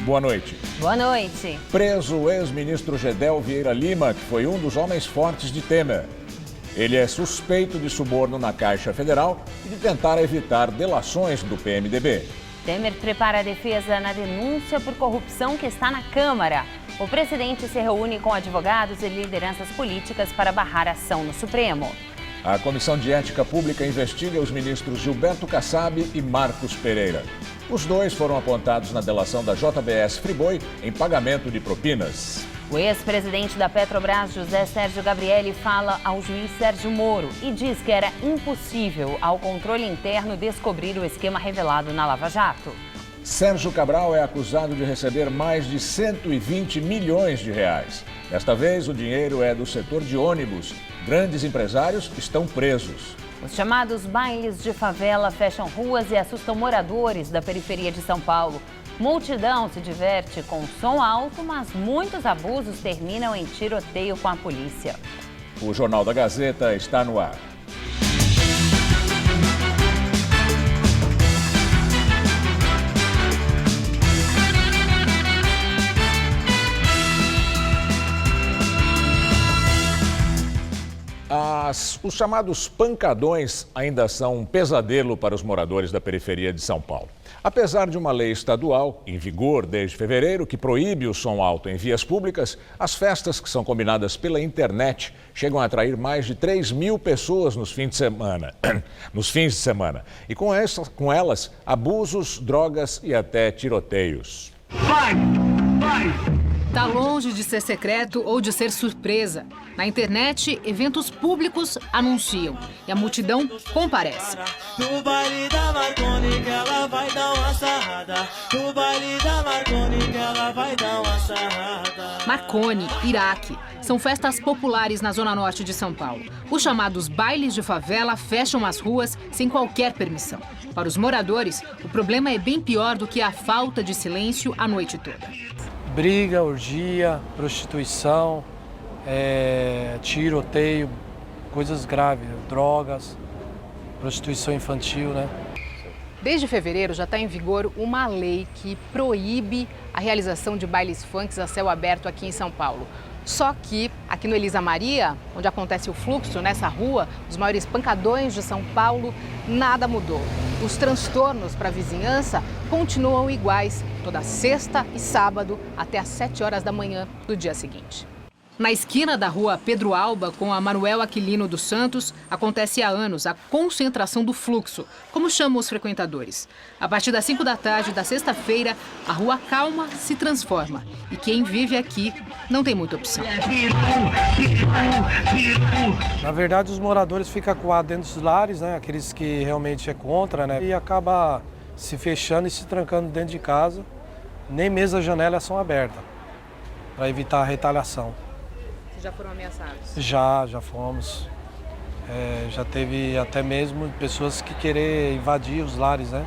Boa noite. Boa noite. Preso o ex-ministro Gedel Vieira Lima, que foi um dos homens fortes de Temer. Ele é suspeito de suborno na Caixa Federal e de tentar evitar delações do PMDB. Temer prepara a defesa na denúncia por corrupção que está na Câmara. O presidente se reúne com advogados e lideranças políticas para barrar a ação no Supremo. A Comissão de Ética Pública investiga os ministros Gilberto Kassab e Marcos Pereira. Os dois foram apontados na delação da JBS Friboi em pagamento de propinas. O ex-presidente da Petrobras, José Sérgio Gabrielli, fala ao juiz Sérgio Moro e diz que era impossível ao controle interno descobrir o esquema revelado na Lava Jato. Sérgio Cabral é acusado de receber mais de 120 milhões de reais. Desta vez, o dinheiro é do setor de ônibus. Grandes empresários estão presos. Os chamados bailes de favela fecham ruas e assustam moradores da periferia de São Paulo. Multidão se diverte com som alto, mas muitos abusos terminam em tiroteio com a polícia. O Jornal da Gazeta está no ar. Os chamados pancadões ainda são um pesadelo para os moradores da periferia de São Paulo. Apesar de uma lei estadual, em vigor desde fevereiro, que proíbe o som alto em vias públicas, as festas que são combinadas pela internet chegam a atrair mais de 3 mil pessoas nos fins de semana. E com elas, abusos, drogas e até tiroteios. Vai! Tá longe de ser secreto ou de ser surpresa. Na internet, eventos públicos anunciam e a multidão comparece. No baile da Marconi que ela vai dar uma sarrada. No baile da Marconi que ela vai dar uma sarrada. Marconi, Iraque, são festas populares na zona norte de São Paulo. Os chamados bailes de favela fecham as ruas sem qualquer permissão. Para os moradores, o problema é bem pior do que a falta de silêncio a noite toda. Briga, orgia, prostituição, tiroteio, coisas graves, drogas, prostituição infantil, né? Desde fevereiro já está em vigor uma lei que proíbe a realização de bailes funks a céu aberto aqui em São Paulo. Só que aqui no Elisa Maria, onde acontece o fluxo, nessa rua, os maiores pancadões de São Paulo, nada mudou. Os transtornos para a vizinhança continuam iguais, toda sexta e sábado, até às 7 horas da manhã do dia seguinte. Na esquina da rua Pedro Alba, com a Manuel Aquilino dos Santos, acontece há anos a concentração do fluxo, como chamam os frequentadores. A partir das 5 da tarde da sexta-feira, a rua calma se transforma. E quem vive aqui não tem muita opção. Na verdade, os moradores ficam acuados dentro dos lares, né? Aqueles que realmente é contra, né? E acaba se fechando e se trancando dentro de casa. Nem mesmo as janelas são abertas, para evitar a retaliação. Já foram ameaçados? Já fomos. Já teve até mesmo pessoas que querem invadir os lares, né?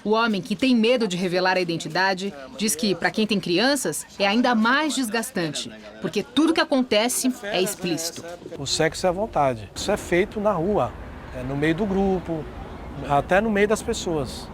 O homem, que tem medo de revelar a identidade, diz que, para quem tem crianças, é ainda mais desgastante, porque tudo que acontece é explícito. O sexo é à vontade. Isso é feito na rua, no meio do grupo, até no meio das pessoas.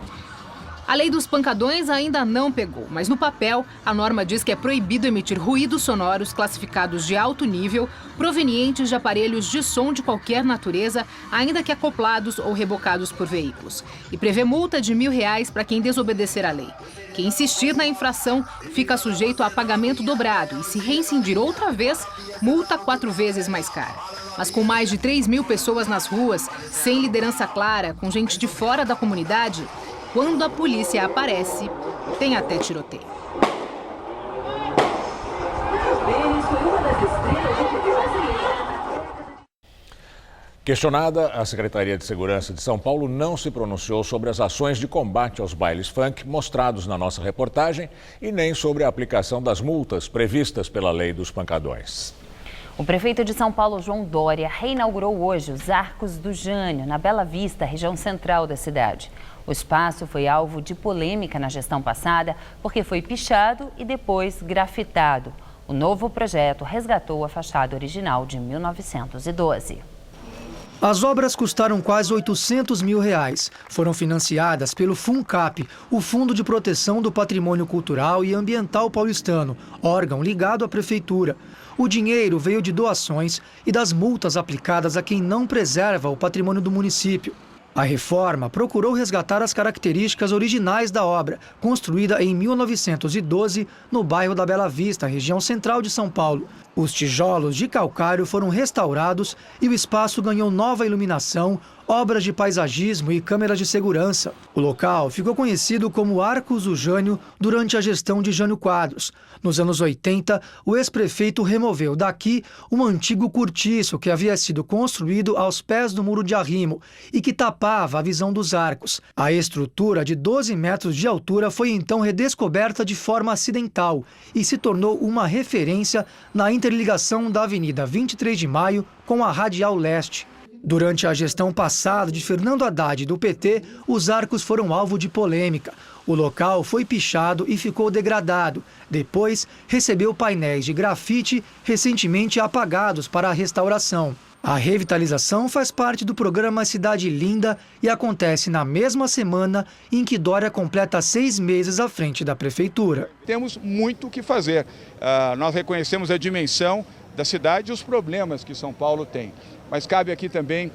A lei dos pancadões ainda não pegou, mas no papel a norma diz que é proibido emitir ruídos sonoros classificados de alto nível provenientes de aparelhos de som de qualquer natureza, ainda que acoplados ou rebocados por veículos. E prevê multa de R$1.000 para quem desobedecer à lei. Quem insistir na infração fica sujeito a pagamento dobrado e, se reincidir outra vez, multa 4 vezes mais cara. Mas com mais de 3 mil pessoas nas ruas, sem liderança clara, com gente de fora da comunidade, quando a polícia aparece, tem até tiroteio. Questionada, a Secretaria de Segurança de São Paulo não se pronunciou sobre as ações de combate aos bailes funk mostrados na nossa reportagem e nem sobre a aplicação das multas previstas pela Lei dos Pancadões. O prefeito de São Paulo, João Dória, reinaugurou hoje os Arcos do Jânio, na Bela Vista, região central da cidade. O espaço foi alvo de polêmica na gestão passada, porque foi pichado e depois grafitado. O novo projeto resgatou a fachada original de 1912. As obras custaram quase R$800 mil. Foram financiadas pelo FUNCAP, o Fundo de Proteção do Patrimônio Cultural e Ambiental Paulistano, órgão ligado à Prefeitura. O dinheiro veio de doações e das multas aplicadas a quem não preserva o patrimônio do município. A reforma procurou resgatar as características originais da obra, construída em 1912 no bairro da Bela Vista, região central de São Paulo. Os tijolos de calcário foram restaurados e o espaço ganhou nova iluminação, obras de paisagismo e câmeras de segurança. O local ficou conhecido como Arcos do Jânio durante a gestão de Jânio Quadros. Nos anos 80, o ex-prefeito removeu daqui um antigo cortiço que havia sido construído aos pés do muro de arrimo e que tapava a visão dos arcos. A estrutura de 12 metros de altura foi então redescoberta de forma acidental e se tornou uma referência na interligação da Avenida 23 de Maio com a Radial Leste. Durante a gestão passada de Fernando Haddad do PT, os arcos foram alvo de polêmica. O local foi pichado e ficou degradado. Depois, recebeu painéis de grafite recentemente apagados para a restauração. A revitalização faz parte do programa Cidade Linda e acontece na mesma semana em que Dória completa 6 meses à frente da Prefeitura. Temos muito o que fazer. Nós reconhecemos a dimensão da cidade e os problemas que São Paulo tem. Mas cabe aqui também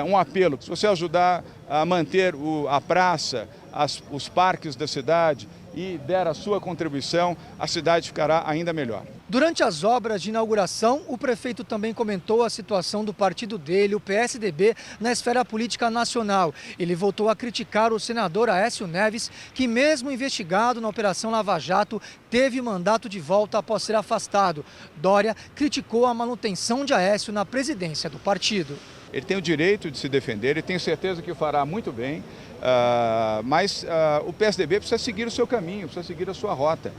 um apelo. Se você ajudar a manter a praça, os parques da cidade e der a sua contribuição, a cidade ficará ainda melhor. Durante as obras de inauguração, o prefeito também comentou a situação do partido dele, o PSDB, na esfera política nacional. Ele voltou a criticar o senador Aécio Neves, que mesmo investigado na Operação Lava Jato, teve mandato de volta após ser afastado. Dória criticou a manutenção de Aécio na presidência do partido. Ele tem o direito de se defender e tenho certeza que o fará muito bem, mas o PSDB precisa seguir o seu caminho, precisa seguir a sua rota.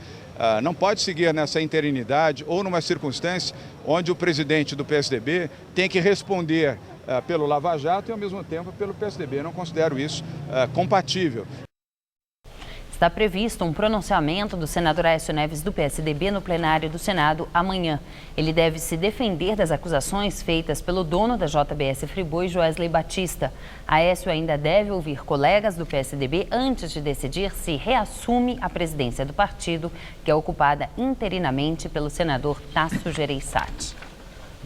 Não pode seguir nessa interinidade ou numa circunstância onde o presidente do PSDB tem que responder pelo Lava Jato e ao mesmo tempo pelo PSDB. Eu não considero isso compatível. Está previsto um pronunciamento do senador Aécio Neves do PSDB no plenário do Senado amanhã. Ele deve se defender das acusações feitas pelo dono da JBS Friboi, Joesley Batista. Aécio ainda deve ouvir colegas do PSDB antes de decidir se reassume a presidência do partido, que é ocupada interinamente pelo senador Tasso Gereissati.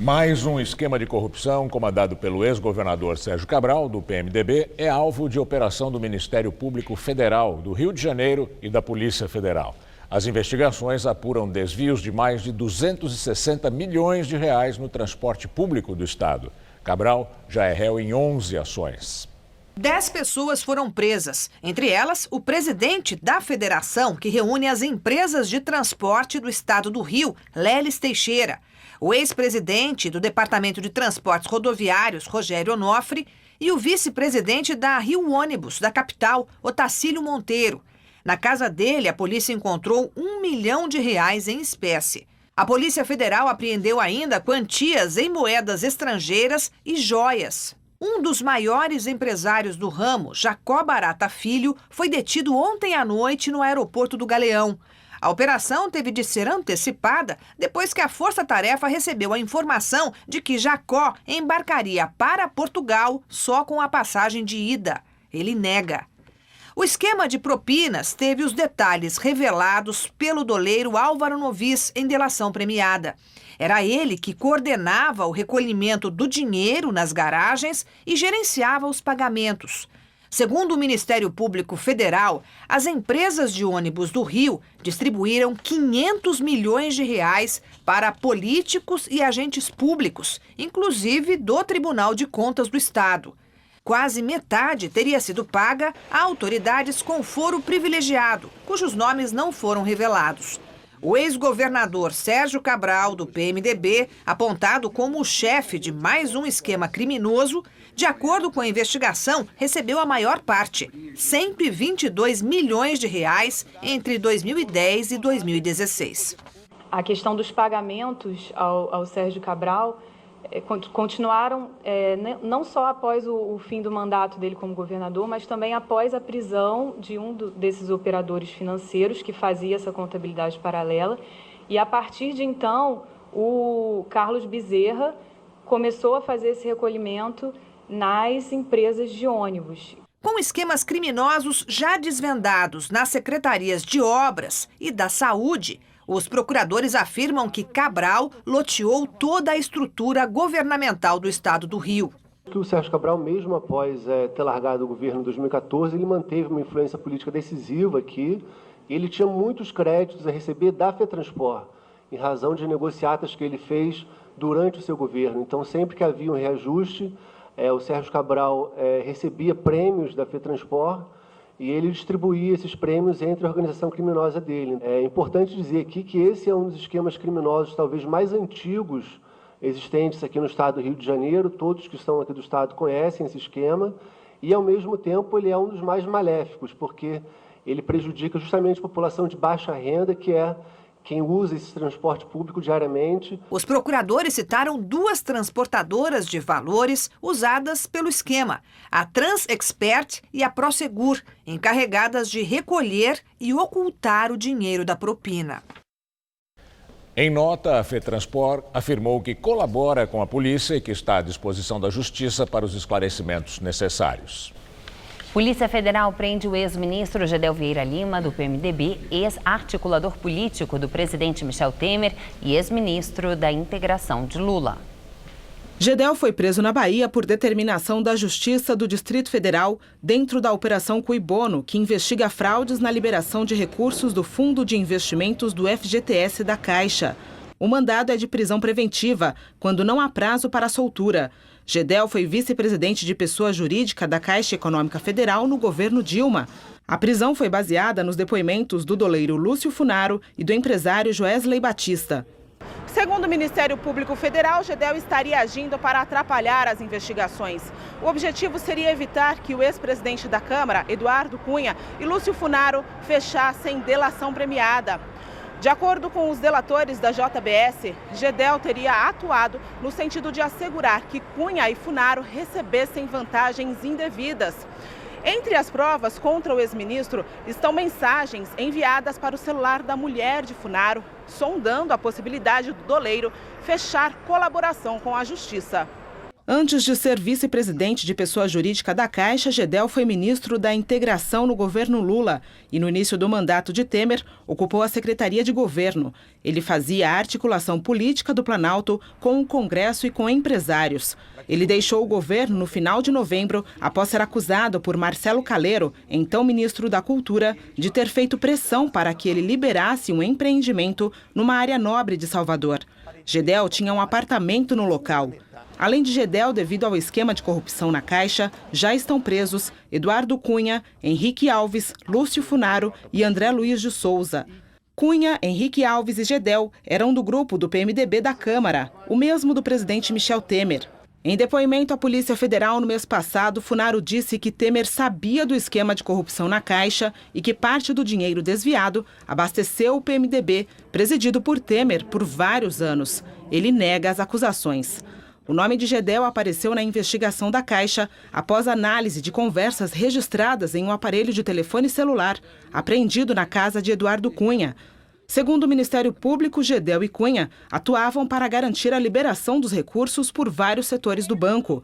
Mais um esquema de corrupção comandado pelo ex-governador Sérgio Cabral, do PMDB, é alvo de operação do Ministério Público Federal do Rio de Janeiro e da Polícia Federal. As investigações apuram desvios de mais de 260 milhões de reais no transporte público do estado. Cabral já é réu em 11 ações. 10 pessoas foram presas, entre elas o presidente da federação que reúne as empresas de transporte do estado do Rio, Leles Teixeira, o ex-presidente do Departamento de Transportes Rodoviários, Rogério Onofre, e o vice-presidente da Rio Ônibus, da capital, Otacílio Monteiro. Na casa dele, a polícia encontrou R$1 milhão em espécie. A Polícia Federal apreendeu ainda quantias em moedas estrangeiras e joias. Um dos maiores empresários do ramo, Jacó Barata Filho, foi detido ontem à noite no aeroporto do Galeão. A operação teve de ser antecipada depois que a Força Tarefa recebeu a informação de que Jacó embarcaria para Portugal só com a passagem de ida. Ele nega. O esquema de propinas teve os detalhes revelados pelo doleiro Álvaro Novis em delação premiada. Era ele que coordenava o recolhimento do dinheiro nas garagens e gerenciava os pagamentos. Segundo o Ministério Público Federal, as empresas de ônibus do Rio distribuíram R$500 milhões para políticos e agentes públicos, inclusive do Tribunal de Contas do Estado. Quase metade teria sido paga a autoridades com foro privilegiado, cujos nomes não foram revelados. O ex-governador Sérgio Cabral, do PMDB, apontado como o chefe de mais um esquema criminoso, de acordo com a investigação, recebeu a maior parte, R$122 milhões entre 2010 e 2016. A questão dos pagamentos ao Sérgio Cabral continuaram não só após o fim do mandato dele como governador, mas também após a prisão de desses operadores financeiros que fazia essa contabilidade paralela. E a partir de então, o Carlos Bezerra começou a fazer esse recolhimento nas empresas de ônibus. Com esquemas criminosos já desvendados nas secretarias de Obras e da Saúde, os procuradores afirmam que Cabral loteou toda a estrutura governamental do estado do Rio. O Sérgio Cabral, mesmo após ter largado o governo em 2014, ele manteve uma influência política decisiva aqui. Ele tinha muitos créditos a receber da FETransport, em razão de negociatas que ele fez durante o seu governo. Então, sempre que havia um reajuste, o Sérgio Cabral recebia prêmios da FETransport e ele distribuía esses prêmios entre a organização criminosa dele. É importante dizer aqui que esse é um dos esquemas criminosos talvez mais antigos existentes aqui no estado do Rio de Janeiro. Todos que estão aqui do estado conhecem esse esquema e, ao mesmo tempo, ele é um dos mais maléficos, porque ele prejudica justamente a população de baixa renda, que é quem usa esse transporte público diariamente. Os procuradores citaram 2 transportadoras de valores usadas pelo esquema, a Transexpert e a Prosegur, encarregadas de recolher e ocultar o dinheiro da propina. Em nota, a FETransport afirmou que colabora com a polícia e que está à disposição da Justiça para os esclarecimentos necessários. Polícia Federal prende o ex-ministro Gedel Vieira Lima, do PMDB, ex-articulador político do presidente Michel Temer e ex-ministro da Integração de Lula. Gedel foi preso na Bahia por determinação da Justiça do Distrito Federal dentro da Operação Cui Bono, que investiga fraudes na liberação de recursos do Fundo de Investimentos do FGTS da Caixa. O mandado é de prisão preventiva, quando não há prazo para a soltura. Gedel foi vice-presidente de pessoa jurídica da Caixa Econômica Federal no governo Dilma. A prisão foi baseada nos depoimentos do doleiro Lúcio Funaro e do empresário Joesley Batista. Segundo o Ministério Público Federal, Gedel estaria agindo para atrapalhar as investigações. O objetivo seria evitar que o ex-presidente da Câmara, Eduardo Cunha, e Lúcio Funaro fechassem delação premiada. De acordo com os delatores da JBS, Gedel teria atuado no sentido de assegurar que Cunha e Funaro recebessem vantagens indevidas. Entre as provas contra o ex-ministro estão mensagens enviadas para o celular da mulher de Funaro, sondando a possibilidade do doleiro fechar colaboração com a Justiça. Antes de ser vice-presidente de pessoa jurídica da Caixa, Gedel foi ministro da Integração no governo Lula e, no início do mandato de Temer, ocupou a Secretaria de Governo. Ele fazia a articulação política do Planalto com o Congresso e com empresários. Ele deixou o governo no final de novembro, após ser acusado por Marcelo Calero, então ministro da Cultura, de ter feito pressão para que ele liberasse um empreendimento numa área nobre de Salvador. Gedel tinha um apartamento no local. Além de Gedel, devido ao esquema de corrupção na Caixa, já estão presos Eduardo Cunha, Henrique Alves, Lúcio Funaro e André Luiz de Souza. Cunha, Henrique Alves e Gedel eram do grupo do PMDB da Câmara, o mesmo do presidente Michel Temer. Em depoimento à Polícia Federal no mês passado, Funaro disse que Temer sabia do esquema de corrupção na Caixa e que parte do dinheiro desviado abasteceu o PMDB, presidido por Temer por vários anos. Ele nega as acusações. O nome de Gedel apareceu na investigação da Caixa após análise de conversas registradas em um aparelho de telefone celular apreendido na casa de Eduardo Cunha. Segundo o Ministério Público, Gedel e Cunha atuavam para garantir a liberação dos recursos por vários setores do banco.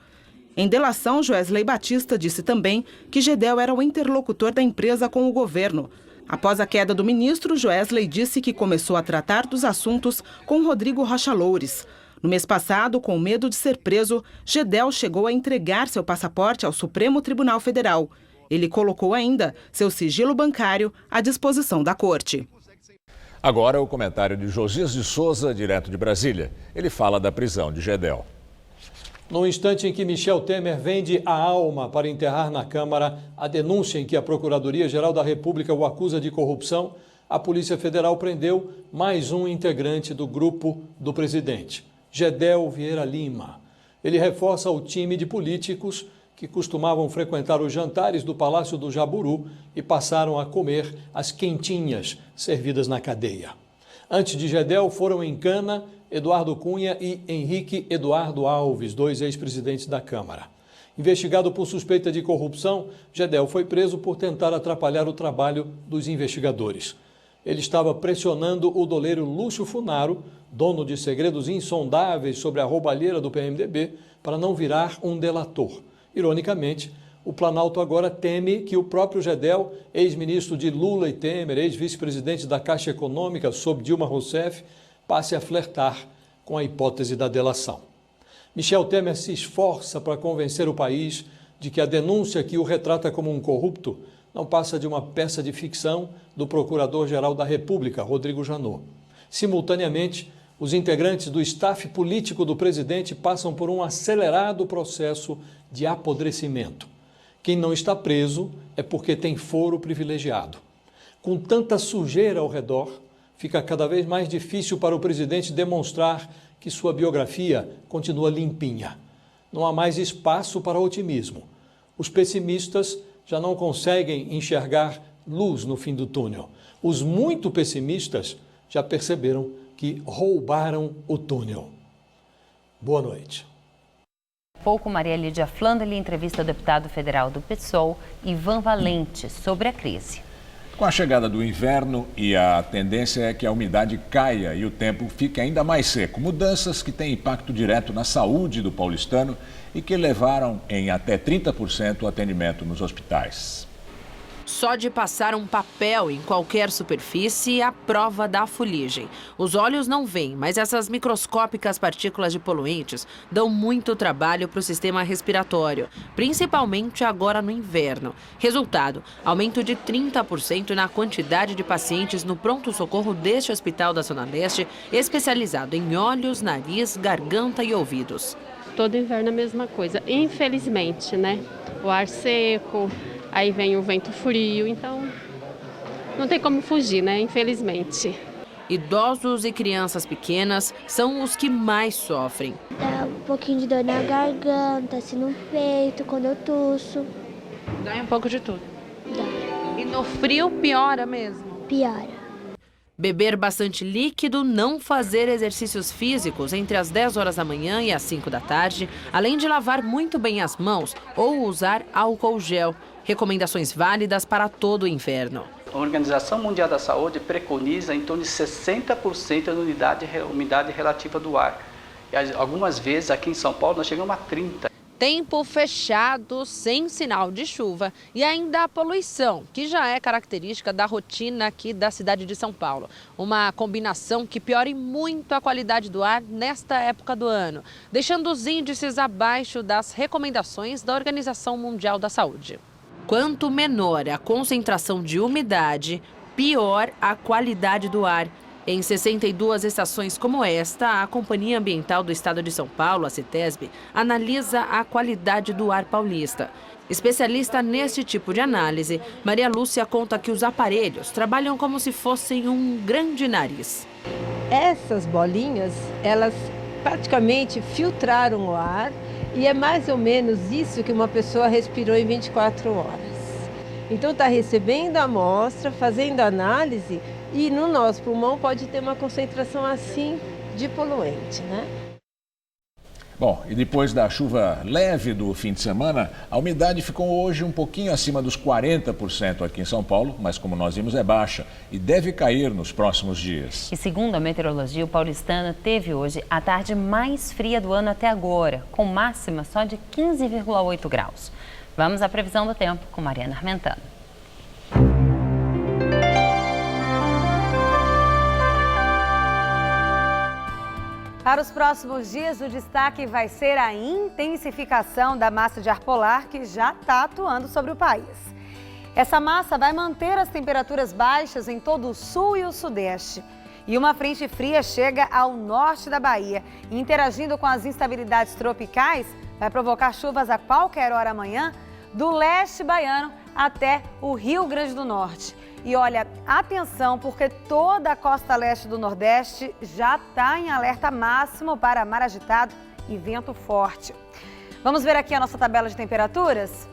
Em delação, Joesley Batista disse também que Gedel era o interlocutor da empresa com o governo. Após a queda do ministro, Joesley disse que começou a tratar dos assuntos com Rodrigo Rocha Loures. No mês passado, com medo de ser preso, Gedel chegou a entregar seu passaporte ao Supremo Tribunal Federal. Ele colocou ainda seu sigilo bancário à disposição da corte. Agora o comentário de Josias de Souza, direto de Brasília. Ele fala da prisão de Gedel. No instante em que Michel Temer vende a alma para enterrar na Câmara a denúncia em que a Procuradoria-Geral da República o acusa de corrupção, a Polícia Federal prendeu mais um integrante do grupo do presidente, Gedel Vieira Lima. Ele reforça o time de políticos que costumavam frequentar os jantares do Palácio do Jaburu e passaram a comer as quentinhas servidas na cadeia. Antes de Gedel foram em cana Eduardo Cunha e Henrique Eduardo Alves, 2 ex-presidentes da Câmara. Investigado por suspeita de corrupção, Gedel foi preso por tentar atrapalhar o trabalho dos investigadores. Ele estava pressionando o doleiro Lúcio Funaro, dono de segredos insondáveis sobre a roubalheira do PMDB, para não virar um delator. Ironicamente, o Planalto agora teme que o próprio Gedel, ex-ministro de Lula e Temer, ex-vice-presidente da Caixa Econômica sob Dilma Rousseff, passe a flertar com a hipótese da delação. Michel Temer se esforça para convencer o país de que a denúncia que o retrata como um corrupto não passa de uma peça de ficção do Procurador-Geral da República, Rodrigo Janot. Simultaneamente, os integrantes do staff político do presidente passam por um acelerado processo de apodrecimento. Quem não está preso é porque tem foro privilegiado. Com tanta sujeira ao redor, fica cada vez mais difícil para o presidente demonstrar que sua biografia continua limpinha. Não há mais espaço para otimismo. Os pessimistas já não conseguem enxergar luz no fim do túnel. Os muito pessimistas já perceberam que roubaram o túnel. Boa noite. Pouco, Maria Lídia Flandre entrevista o deputado federal do PSOL, Ivan Valente, sobre a crise. Com a chegada do inverno, e a tendência é que a umidade caia e o tempo fique ainda mais seco. Mudanças que têm impacto direto na saúde do paulistano e que levaram em até 30% o atendimento nos hospitais. Só de passar um papel em qualquer superfície, a prova da fuligem. Os olhos não veem, mas essas microscópicas partículas de poluentes dão muito trabalho para o sistema respiratório, principalmente agora no inverno. Resultado, aumento de 30% na quantidade de pacientes no pronto-socorro deste hospital da Zona Leste, especializado em olhos, nariz, garganta e ouvidos. Todo inverno é a mesma coisa, infelizmente, né? O ar seco, aí vem o vento frio, então não tem como fugir, né? Infelizmente. Idosos e crianças pequenas são os que mais sofrem. Dá um pouquinho de dor na garganta, assim no peito, quando eu tuço. Dá um pouco de tudo. Dá. E no frio piora mesmo? Piora. Beber bastante líquido, não fazer exercícios físicos entre as 10 horas da manhã e as 5 da tarde, além de lavar muito bem as mãos ou usar álcool gel. Recomendações válidas para todo o inverno. A Organização Mundial da Saúde preconiza em torno de 60% da umidade relativa do ar. E algumas vezes aqui em São Paulo nós chegamos a 30%. Tempo fechado, sem sinal de chuva e ainda a poluição, que já é característica da rotina aqui da cidade de São Paulo. Uma combinação que piore muito a qualidade do ar nesta época do ano, deixando os índices abaixo das recomendações da Organização Mundial da Saúde. Quanto menor a concentração de umidade, pior a qualidade do ar. Em 62 estações como esta, a Companhia Ambiental do Estado de São Paulo, a CETESB, analisa a qualidade do ar paulista. Especialista neste tipo de análise, Maria Lúcia conta que os aparelhos trabalham como se fossem um grande nariz. Essas bolinhas, elas praticamente filtraram o ar e é mais ou menos isso que uma pessoa respirou em 24 horas. Então está recebendo a amostra, fazendo análise e no nosso pulmão pode ter uma concentração assim de poluente, né? Bom, e depois da chuva leve do fim de semana, a umidade ficou hoje um pouquinho acima dos 40% aqui em São Paulo, mas como nós vimos é baixa e deve cair nos próximos dias. E segundo a meteorologia, o paulistano teve hoje a tarde mais fria do ano até agora, com máxima só de 15,8 graus. Vamos à previsão do tempo com Mariana Armentano. Para os próximos dias, o destaque vai ser a intensificação da massa de ar polar que já está atuando sobre o país. Essa massa vai manter as temperaturas baixas em todo o sul e o sudeste. E uma frente fria chega ao norte da Bahia. E interagindo com as instabilidades tropicais, vai provocar chuvas a qualquer hora amanhã do leste baiano até o Rio Grande do Norte. E olha, atenção, porque toda a costa leste do Nordeste já está em alerta máximo para mar agitado e vento forte. Vamos ver aqui a nossa tabela de temperaturas?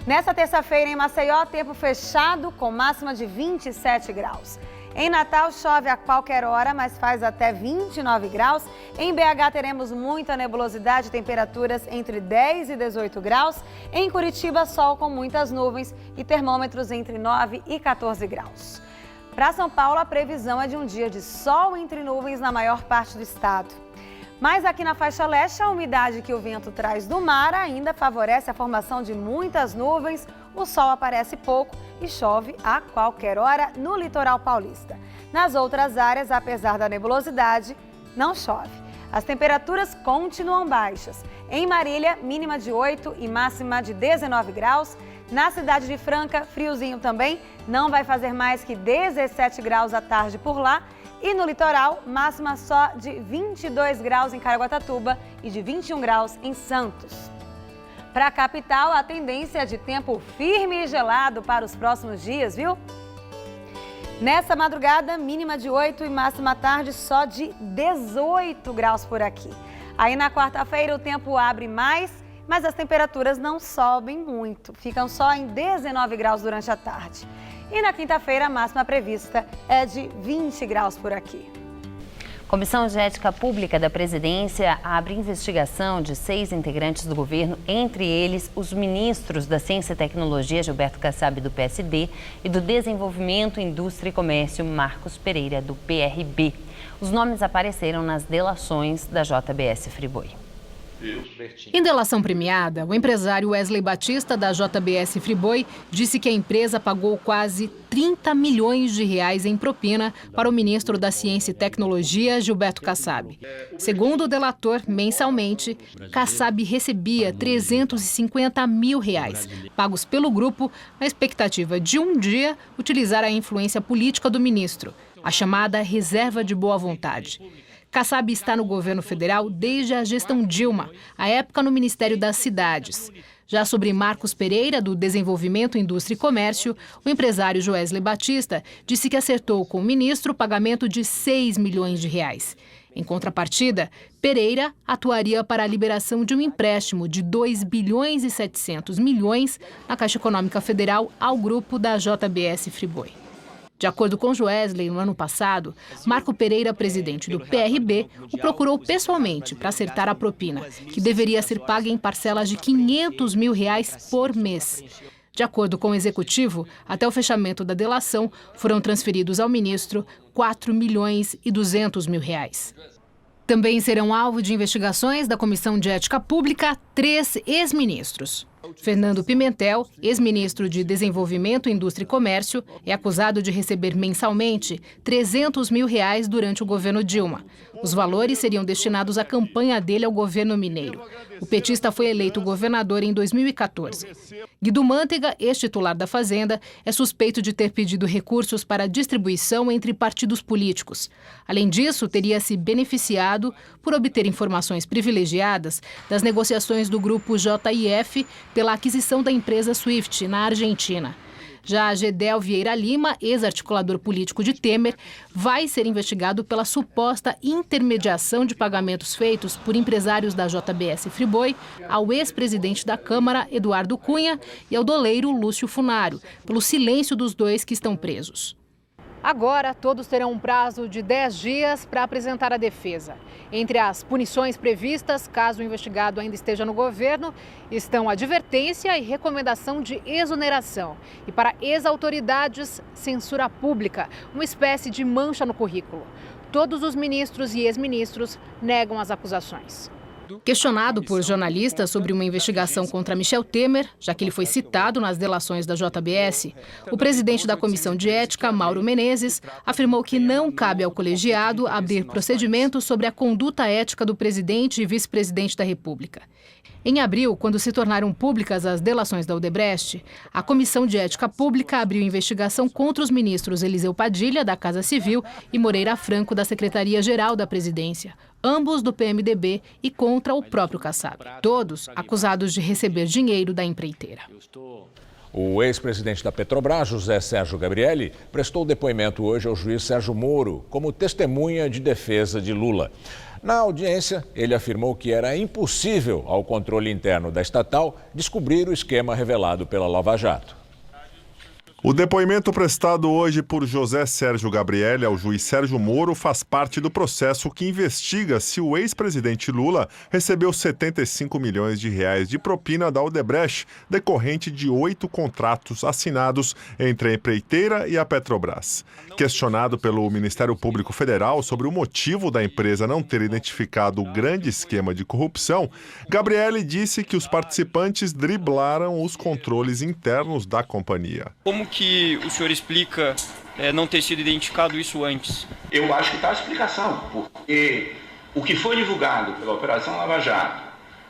Nessa terça-feira, em Maceió, tempo fechado com máxima de 27 graus. Em Natal, chove a qualquer hora, mas faz até 29 graus. Em BH, teremos muita nebulosidade, temperaturas entre 10 e 18 graus. Em Curitiba, sol com muitas nuvens e termômetros entre 9 e 14 graus. Para São Paulo, a previsão é de um dia de sol entre nuvens na maior parte do estado. Mas aqui na faixa leste, a umidade que o vento traz do mar ainda favorece a formação de muitas nuvens, o sol aparece pouco e chove a qualquer hora no litoral paulista. Nas outras áreas, apesar da nebulosidade, não chove. As temperaturas continuam baixas. Em Marília, mínima de 8 e máxima de 19 graus. Na cidade de Franca, friozinho também, não vai fazer mais que 17 graus à tarde por lá. E no litoral, máxima só de 22 graus em Caraguatatuba e de 21 graus em Santos. Para a capital, a tendência é de tempo firme e gelado para os próximos dias, viu? Nessa madrugada, mínima de 8 e máxima à tarde só de 18 graus por aqui. Aí na quarta-feira o tempo abre mais, mas as temperaturas não sobem muito, ficam só em 19 graus durante a tarde. E na quinta-feira a máxima prevista é de 20 graus por aqui. Comissão de Ética Pública da Presidência abre investigação de 6 integrantes do governo, entre eles os ministros da Ciência e Tecnologia, Gilberto Kassab, do PSD, e do Desenvolvimento, Indústria e Comércio, Marcos Pereira, do PRB. Os nomes apareceram nas delações da JBS Friboi. Em delação premiada, o empresário Wesley Batista, da JBS Friboi, disse que a empresa pagou quase 30 milhões de reais em propina para o ministro da Ciência e Tecnologia, Gilberto Kassab. Segundo o delator, mensalmente, Kassab recebia 350 mil reais, pagos pelo grupo, na expectativa de um dia utilizar a influência política do ministro, a chamada reserva de boa vontade. Kassab está no governo federal desde a gestão Dilma, à época no Ministério das Cidades. Já sobre Marcos Pereira, do Desenvolvimento, Indústria e Comércio, o empresário Wesley Batista disse que acertou com o ministro o pagamento de 6 milhões de reais. Em contrapartida, Pereira atuaria para a liberação de um empréstimo de 2 bilhões e 700 milhões na Caixa Econômica Federal ao grupo da JBS Friboi. De acordo com Wesley, no ano passado, Marco Pereira, presidente do PRB, o procurou pessoalmente para acertar a propina, que deveria ser paga em parcelas de 500 mil reais por mês. De acordo com o executivo, até o fechamento da delação, foram transferidos ao ministro 4 milhões e 200 mil reais. Também serão alvo de investigações da Comissão de Ética Pública 3 ex-ministros. Fernando Pimentel, ex-ministro de Desenvolvimento, Indústria e Comércio, é acusado de receber mensalmente 300 mil reais durante o governo Dilma. Os valores seriam destinados à campanha dele ao governo mineiro. O petista foi eleito governador em 2014. Guido Mantega, ex-titular da Fazenda, é suspeito de ter pedido recursos para distribuição entre partidos políticos. Além disso, teria se beneficiado por obter informações privilegiadas das negociações do grupo JIF pela aquisição da empresa Swift, na Argentina. Já Gedel Vieira Lima, ex-articulador político de Temer, vai ser investigado pela suposta intermediação de pagamentos feitos por empresários da JBS Friboi ao ex-presidente da Câmara, Eduardo Cunha, e ao doleiro Lúcio Funaro, pelo silêncio dos dois que estão presos. Agora, todos terão um prazo de 10 dias para apresentar a defesa. Entre as punições previstas, caso o investigado ainda esteja no governo, estão advertência e recomendação de exoneração. E para ex-autoridades, censura pública, uma espécie de mancha no currículo. Todos os ministros e ex-ministros negam as acusações. Questionado por jornalistas sobre uma investigação contra Michel Temer, já que ele foi citado nas delações da JBS, o presidente da Comissão de Ética, Mauro Menezes, afirmou que não cabe ao colegiado abrir procedimentos sobre a conduta ética do presidente e vice-presidente da República. Em abril, quando se tornaram públicas as delações da Odebrecht, a Comissão de Ética Pública abriu investigação contra os ministros Eliseu Padilha, da Casa Civil, e Moreira Franco, da Secretaria-Geral da Presidência, ambos do PMDB, e contra o próprio Kassab. Todos acusados de receber dinheiro da empreiteira. O ex-presidente da Petrobras, José Sérgio Gabrielli, prestou depoimento hoje ao juiz Sérgio Moro como testemunha de defesa de Lula. Na audiência, ele afirmou que era impossível ao controle interno da estatal descobrir o esquema revelado pela Lava Jato. O depoimento prestado hoje por José Sérgio Gabrielli ao juiz Sérgio Moro faz parte do processo que investiga se o ex-presidente Lula recebeu 75 milhões de reais de propina da Odebrecht, decorrente de 8 contratos assinados entre a empreiteira e a Petrobras. Questionado pelo Ministério Público Federal sobre o motivo da empresa não ter identificado o grande esquema de corrupção, Gabrielli disse que os participantes driblaram os controles internos da companhia. Como que o senhor explica não ter sido identificado isso antes? Eu acho que está a explicação, porque o que foi divulgado pela Operação Lava Jato,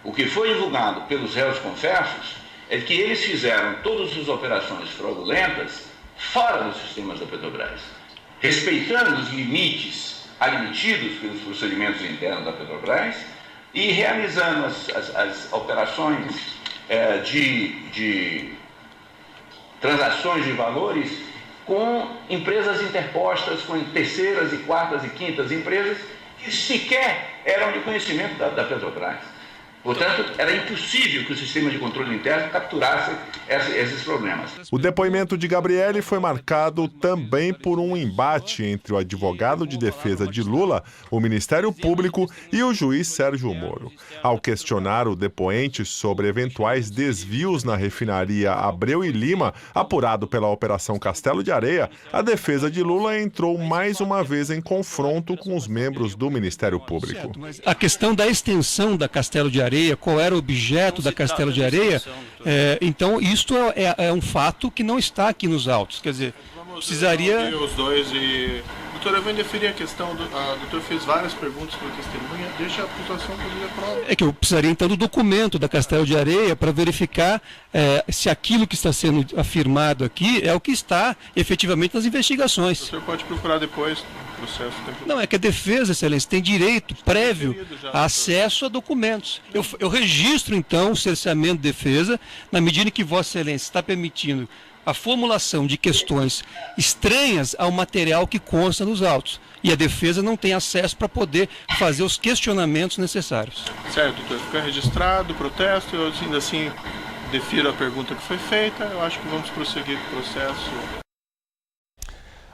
o que foi divulgado pelos réus confessos, é que eles fizeram todas as operações fraudulentas fora dos sistemas da Petrobras, respeitando os limites admitidos pelos procedimentos internos da Petrobras e realizando as operações de transações de valores com empresas interpostas, com terceiras e quartas e quintas empresas que sequer eram de conhecimento da Petrobras. Portanto, era impossível que o sistema de controle interno capturasse esses problemas. O depoimento de Gabrielli foi marcado também por um embate entre o advogado de defesa de Lula, o Ministério Público e o juiz Sérgio Moro. Ao questionar o depoente sobre eventuais desvios na refinaria Abreu e Lima, apurado pela Operação Castelo de Areia, a defesa de Lula entrou mais uma vez em confronto com os membros do Ministério Público. A questão da extensão da Castelo de Areia, qual era o objeto da Castelo de Areia, então isto é um fato que não está aqui nos autos, quer dizer, precisaria... Os dois e... Doutor, eu vou indeferir a questão, o doutor fez várias perguntas para a testemunha, deixa a acusação produzir a prova. É que eu precisaria então do documento da Castelo de Areia para verificar se aquilo que está sendo afirmado aqui é o que está efetivamente nas investigações. O senhor pode procurar depois o processo. Não, é que a defesa, excelência, tem direito prévio a acesso a documentos. Eu registro então o cerceamento de defesa na medida em que Vossa Excelência está permitindo a formulação de questões estranhas ao material que consta nos autos. E a defesa não tem acesso para poder fazer os questionamentos necessários. Certo, doutor. Fica registrado o protesto, eu ainda assim defiro a pergunta que foi feita. Eu acho que vamos prosseguir com o processo.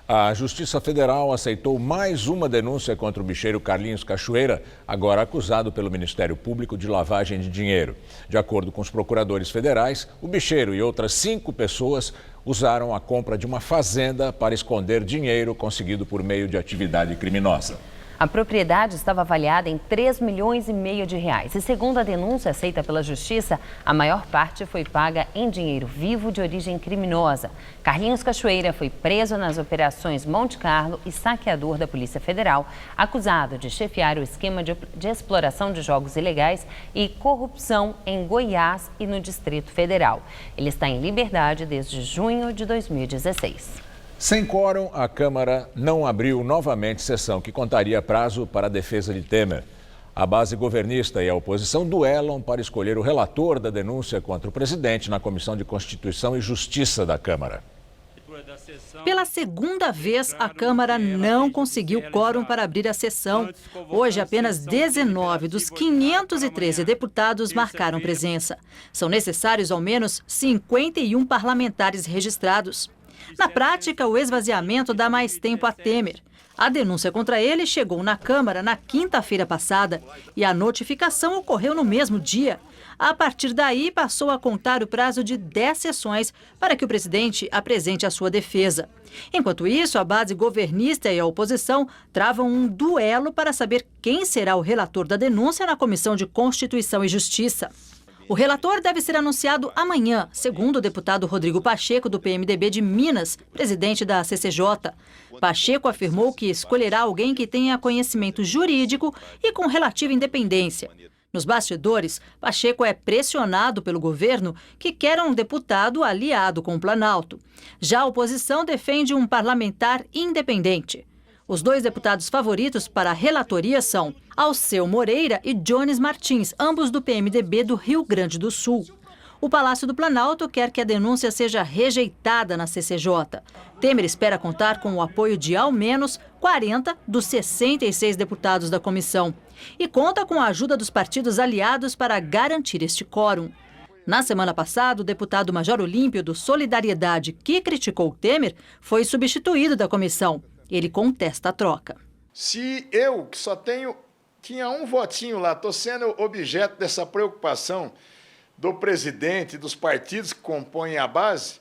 A Justiça Federal aceitou mais uma denúncia contra o bicheiro Carlinhos Cachoeira, agora acusado pelo Ministério Público de lavagem de dinheiro. De acordo com os procuradores federais, o bicheiro e outras 5 pessoas usaram a compra de uma fazenda para esconder dinheiro conseguido por meio de atividade criminosa. A propriedade estava avaliada em 3,5 milhões de reais. E segundo a denúncia aceita pela Justiça, a maior parte foi paga em dinheiro vivo de origem criminosa. Carlinhos Cachoeira foi preso nas operações Monte Carlo e saqueador da Polícia Federal, acusado de chefiar o esquema de exploração de jogos ilegais e corrupção em Goiás e no Distrito Federal. Ele está em liberdade desde junho de 2016. Sem quórum, a Câmara não abriu novamente sessão que contaria prazo para a defesa de Temer. A base governista e a oposição duelam para escolher o relator da denúncia contra o presidente na Comissão de Constituição e Justiça da Câmara. Pela segunda vez, a Câmara não conseguiu quórum para abrir a sessão. Hoje, apenas 19 dos 513 deputados marcaram presença. São necessários ao menos 51 parlamentares registrados. Na prática, o esvaziamento dá mais tempo a Temer. A denúncia contra ele chegou na Câmara na quinta-feira passada e a notificação ocorreu no mesmo dia. A partir daí, passou a contar o prazo de 10 sessões para que o presidente apresente a sua defesa. Enquanto isso, a base governista e a oposição travam um duelo para saber quem será o relator da denúncia na Comissão de Constituição e Justiça. O relator deve ser anunciado amanhã, segundo o deputado Rodrigo Pacheco, do PMDB de Minas, presidente da CCJ. Pacheco afirmou que escolherá alguém que tenha conhecimento jurídico e com relativa independência. Nos bastidores, Pacheco é pressionado pelo governo, que quer um deputado aliado com o Planalto. Já a oposição defende um parlamentar independente. Os 2 deputados favoritos para a relatoria são Alceu Moreira e Jones Martins, ambos do PMDB do Rio Grande do Sul. O Palácio do Planalto quer que a denúncia seja rejeitada na CCJ. Temer espera contar com o apoio de ao menos 40 dos 66 deputados da comissão e conta com a ajuda dos partidos aliados para garantir este quórum. Na semana passada, o deputado Major Olímpio do Solidariedade, que criticou o Temer, foi substituído da comissão. Ele contesta a troca. Se eu, que só tinha um votinho lá, estou sendo objeto dessa preocupação do presidente, dos partidos que compõem a base,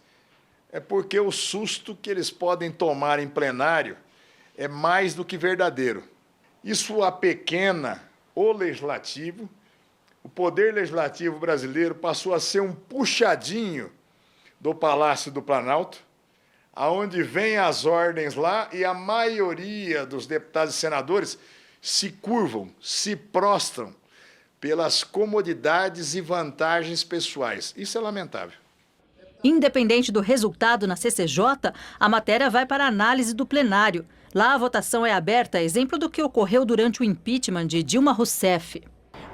é porque o susto que eles podem tomar em plenário é mais do que verdadeiro. Isso apequena o legislativo. O poder legislativo brasileiro passou a ser um puxadinho do Palácio do Planalto, aonde vêm as ordens lá e a maioria dos deputados e senadores se curvam, se prostram pelas comodidades e vantagens pessoais. Isso é lamentável. Independente do resultado na CCJ, a matéria vai para a análise do plenário. Lá a votação é aberta, exemplo do que ocorreu durante o impeachment de Dilma Rousseff.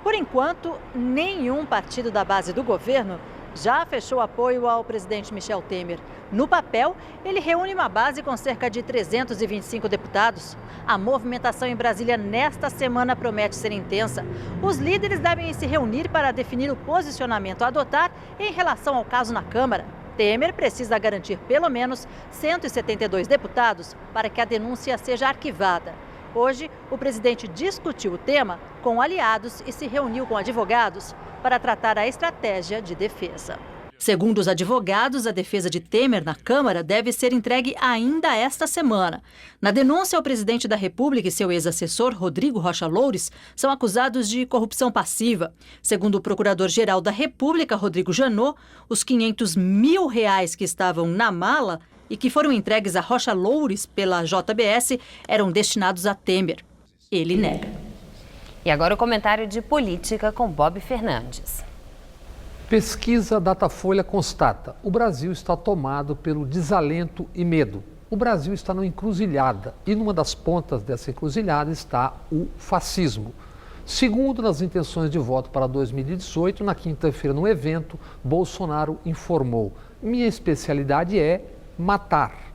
Por enquanto, nenhum partido da base do governo já fechou apoio ao presidente Michel Temer. No papel, ele reúne uma base com cerca de 325 deputados. A movimentação em Brasília nesta semana promete ser intensa. Os líderes devem se reunir para definir o posicionamento a adotar em relação ao caso na Câmara. Temer precisa garantir pelo menos 172 deputados para que a denúncia seja arquivada. Hoje, o presidente discutiu o tema com aliados e se reuniu com advogados para tratar a estratégia de defesa. Segundo os advogados, a defesa de Temer na Câmara deve ser entregue ainda esta semana. Na denúncia, o presidente da República e seu ex-assessor, Rodrigo Rocha Loures, são acusados de corrupção passiva. Segundo o procurador-geral da República, Rodrigo Janot, os R$500 mil que estavam na mala e que foram entregues a Rocha Loures pela JBS eram destinados a Temer. Ele nega. E agora o comentário de política com Bob Fernandes. Pesquisa Datafolha constata: o Brasil está tomado pelo desalento e medo. O Brasil está numa encruzilhada e numa das pontas dessa encruzilhada está o fascismo. Segundo nas intenções de voto para 2018, na quinta-feira, num evento, Bolsonaro informou: minha especialidade é matar.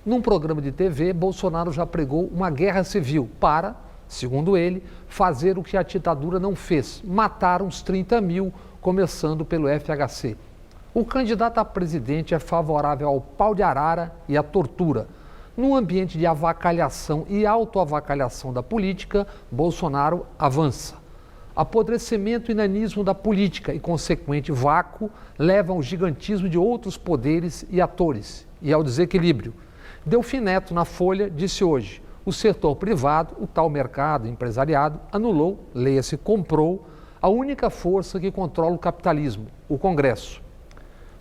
Num programa de TV, Bolsonaro já pregou uma guerra civil para, segundo ele, fazer o que a ditadura não fez: matar uns 30 mil, começando pelo FHC. O candidato a presidente é favorável ao pau de arara e à tortura. No ambiente de avacalhação e autoavacalhação da política, Bolsonaro avança. Apodrecimento e nanismo da política e consequente vácuo levam ao gigantismo de outros poderes e atores e ao desequilíbrio. Delfim Neto, na Folha, disse hoje: o setor privado, o tal mercado empresariado, anulou, leia-se, comprou, a única força que controla o capitalismo, o Congresso.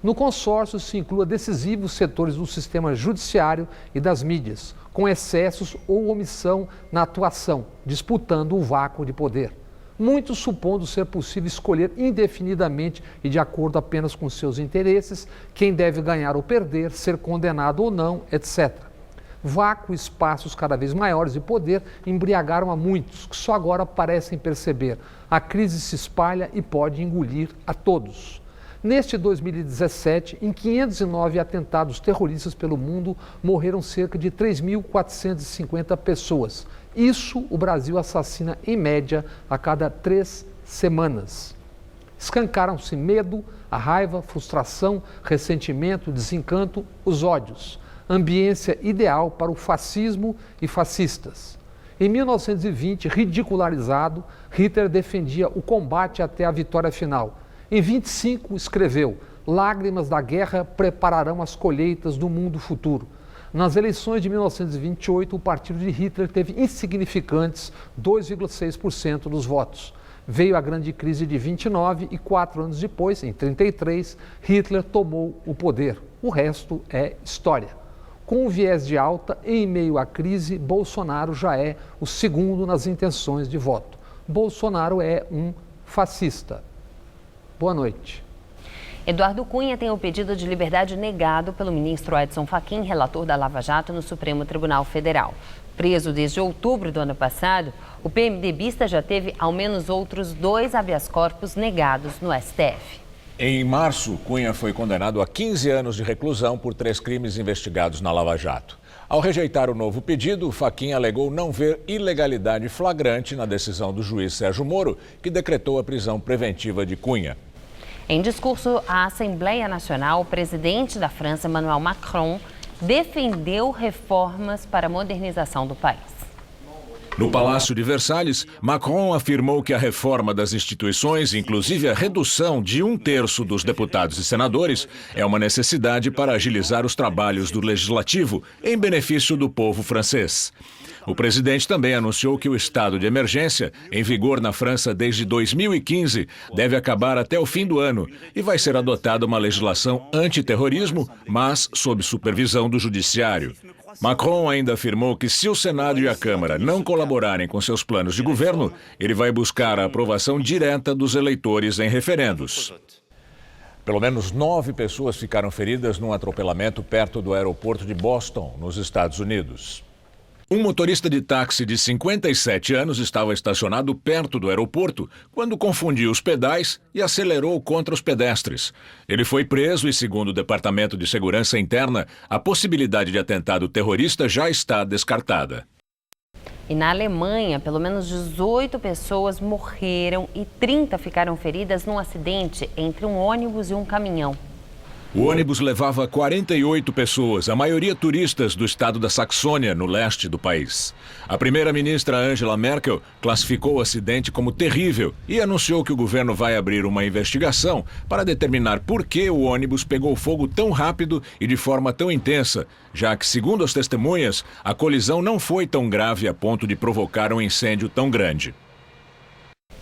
No consórcio se inclua decisivos setores do sistema judiciário e das mídias, com excessos ou omissão na atuação, disputando o vácuo de poder. Muitos supondo ser possível escolher indefinidamente e de acordo apenas com seus interesses quem deve ganhar ou perder, ser condenado ou não, etc. Vácuo e espaços cada vez maiores de poder embriagaram a muitos, que só agora parecem perceber. A crise se espalha e pode engolir a todos. Neste 2017, em 509 atentados terroristas pelo mundo, morreram cerca de 3.450 pessoas. Isso o Brasil assassina, em média, a cada 3 semanas. Escancaram-se medo, a raiva, frustração, ressentimento, desencanto, os ódios. Ambiência ideal para o fascismo e fascistas. Em 1920, ridicularizado, Hitler defendia o combate até a vitória final. Em 25, escreveu: lágrimas da guerra prepararão as colheitas do mundo futuro. Nas eleições de 1928, o partido de Hitler teve insignificantes 2,6% dos votos. Veio a grande crise de 29 e 4 anos depois, em 33, Hitler tomou o poder. O resto é história. Com um viés de alta, em meio à crise, Bolsonaro já é o segundo nas intenções de voto. Bolsonaro é um fascista. Boa noite. Eduardo Cunha tem o pedido de liberdade negado pelo ministro Edson Fachin, relator da Lava Jato no Supremo Tribunal Federal. Preso desde outubro do ano passado, o PMDBista já teve ao menos outros 2 habeas corpus negados no STF. Em março, Cunha foi condenado a 15 anos de reclusão por 3 crimes investigados na Lava Jato. Ao rejeitar o novo pedido, Fachin alegou não ver ilegalidade flagrante na decisão do juiz Sérgio Moro, que decretou a prisão preventiva de Cunha. Em discurso à Assembleia Nacional, o presidente da França, Emmanuel Macron, defendeu reformas para a modernização do país. No Palácio de Versalhes, Macron afirmou que a reforma das instituições, inclusive a redução de 1/3 dos deputados e senadores, é uma necessidade para agilizar os trabalhos do legislativo em benefício do povo francês. O presidente também anunciou que o estado de emergência, em vigor na França desde 2015, deve acabar até o fim do ano e vai ser adotada uma legislação antiterrorismo, mas sob supervisão do judiciário. Macron ainda afirmou que se o Senado e a Câmara não colaborarem com seus planos de governo, ele vai buscar a aprovação direta dos eleitores em referendos. Pelo menos 9 pessoas ficaram feridas num atropelamento perto do aeroporto de Boston, nos Estados Unidos. Um motorista de táxi de 57 anos estava estacionado perto do aeroporto quando confundiu os pedais e acelerou contra os pedestres. Ele foi preso e, segundo o Departamento de Segurança Interna, a possibilidade de atentado terrorista já está descartada. E na Alemanha, pelo menos 18 pessoas morreram e 30 ficaram feridas num acidente entre um ônibus e um caminhão. O ônibus levava 48 pessoas, a maioria turistas do estado da Saxônia, no leste do país. A primeira-ministra Angela Merkel classificou o acidente como terrível e anunciou que o governo vai abrir uma investigação para determinar por que o ônibus pegou fogo tão rápido e de forma tão intensa, já que, segundo as testemunhas, a colisão não foi tão grave a ponto de provocar um incêndio tão grande.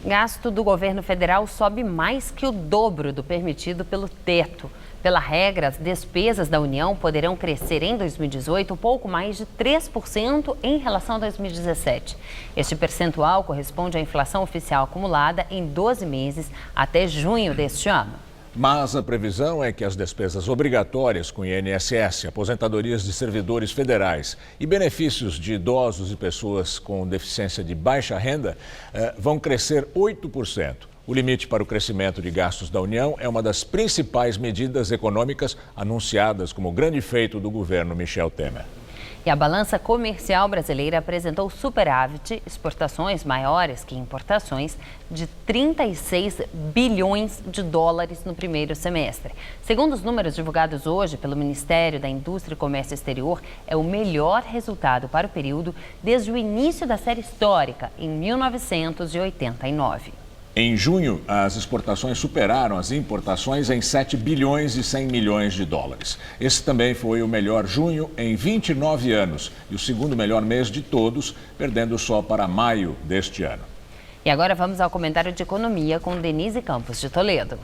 Gasto do governo federal sobe mais que o dobro do permitido pelo teto. Pela regra, as despesas da União poderão crescer em 2018 um pouco mais de 3% em relação a 2017. Este percentual corresponde à inflação oficial acumulada em 12 meses até junho deste ano. Mas a previsão é que as despesas obrigatórias com INSS, aposentadorias de servidores federais e benefícios de idosos e pessoas com deficiência de baixa renda vão crescer 8%. O limite para o crescimento de gastos da União é uma das principais medidas econômicas anunciadas como grande feito do governo Michel Temer. E a balança comercial brasileira apresentou superávit, exportações maiores que importações, de 36 bilhões de dólares no primeiro semestre. Segundo os números divulgados hoje pelo Ministério da Indústria e Comércio Exterior, é o melhor resultado para o período desde o início da série histórica, em 1989. Em junho, as exportações superaram as importações em 7 bilhões e 100 milhões de dólares. Esse também foi o melhor junho em 29 anos e o segundo melhor mês de todos, perdendo só para maio deste ano. E agora vamos ao comentário de economia com Denise Campos de Toledo.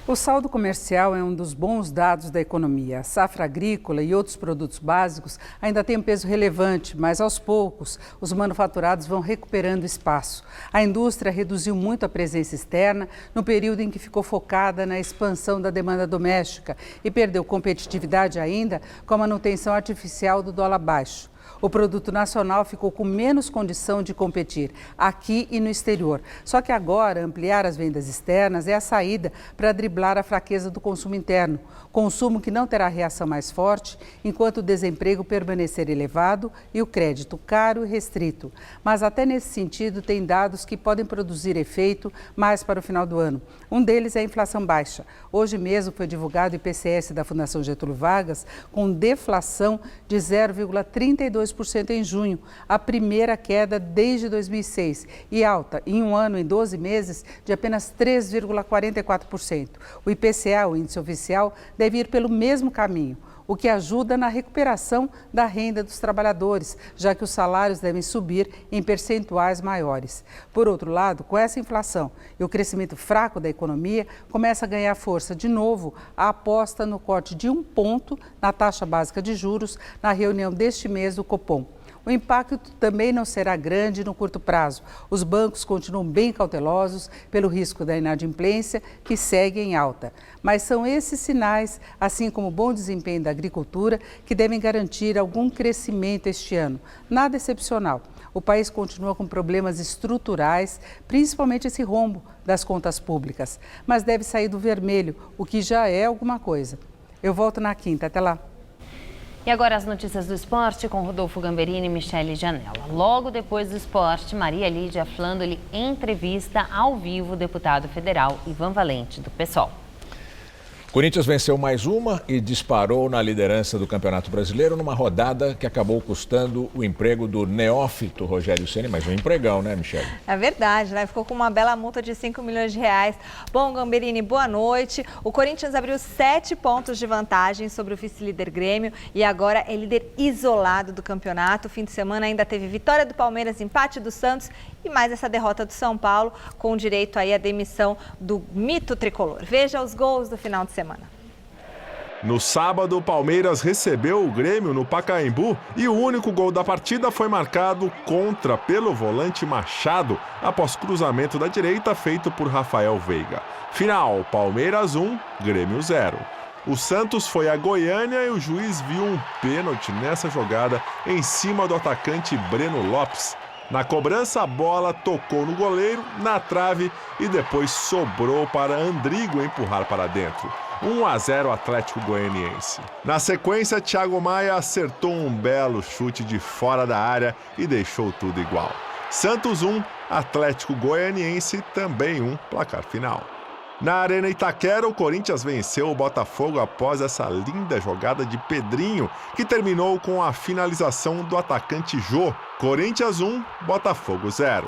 O saldo comercial é um dos bons dados da economia. A safra agrícola e outros produtos básicos ainda têm um peso relevante, mas aos poucos os manufaturados vão recuperando espaço. A indústria reduziu muito a presença externa no período em que ficou focada na expansão da demanda doméstica e perdeu competitividade ainda com a manutenção artificial do dólar baixo. O produto nacional ficou com menos condição de competir aqui e no exterior. Só que agora, ampliar as vendas externas é a saída para driblar a fraqueza do consumo interno. Consumo que não terá reação mais forte enquanto o desemprego permanecer elevado e o crédito caro e restrito. Mas até nesse sentido, tem dados que podem produzir efeito mais para o final do ano. Um deles é a inflação baixa. Hoje mesmo foi divulgado o IPCS da Fundação Getúlio Vargas com deflação de 0,32% em junho, a primeira queda desde 2006 e alta em um ano, em 12 meses, de apenas 3,44%. O IPCA, o índice oficial, deve ir pelo mesmo caminho, o que ajuda na recuperação da renda dos trabalhadores, já que os salários devem subir em percentuais maiores. Por outro lado, com essa inflação e o crescimento fraco da economia, começa a ganhar força de novo a aposta no corte de 1 ponto na taxa básica de juros na reunião deste mês do Copom. O impacto também não será grande no curto prazo. Os bancos continuam bem cautelosos pelo risco da inadimplência, que segue em alta. Mas são esses sinais, assim como o bom desempenho da agricultura, que devem garantir algum crescimento este ano. Nada excepcional. O país continua com problemas estruturais, principalmente esse rombo das contas públicas. Mas deve sair do vermelho, o que já é alguma coisa. Eu volto na quinta. Até lá. E agora as notícias do esporte com Rodolfo Gamberini e Michele Janela. Logo depois do esporte, Maria Lídia Flandoli entrevista ao vivo o deputado federal Ivan Valente, do PSOL. Corinthians venceu mais uma e disparou na liderança do Campeonato Brasileiro numa rodada que acabou custando o emprego do neófito Rogério Ceni, mas um empregão, né, Michele? É verdade, né? Ficou com uma bela multa de 5 milhões de reais. Bom, Gamberini, boa noite. O Corinthians abriu 7 pontos de vantagem sobre o vice-líder Grêmio e agora é líder isolado do campeonato. O fim de semana ainda teve vitória do Palmeiras, empate do Santos e mais essa derrota do São Paulo, com direito aí à demissão do mito tricolor. Veja os gols do final de semana. No sábado, o Palmeiras recebeu o Grêmio no Pacaembu e o único gol da partida foi marcado contra pelo volante Machado, após cruzamento da direita feito por Rafael Veiga. Final, Palmeiras 1, Grêmio 0. O Santos foi a Goiânia e o juiz viu um pênalti nessa jogada em cima do atacante Breno Lopes. Na cobrança, a bola tocou no goleiro, na trave e depois sobrou para Andrigo empurrar para dentro. 1-0 Atlético Goianiense. Na sequência, Thiago Maia acertou um belo chute de fora da área e deixou tudo igual. Santos 1, Atlético Goianiense também 1, placar final. Na Arena Itaquera, o Corinthians venceu o Botafogo após essa linda jogada de Pedrinho, que terminou com a finalização do atacante Jô. Corinthians 1, Botafogo 0.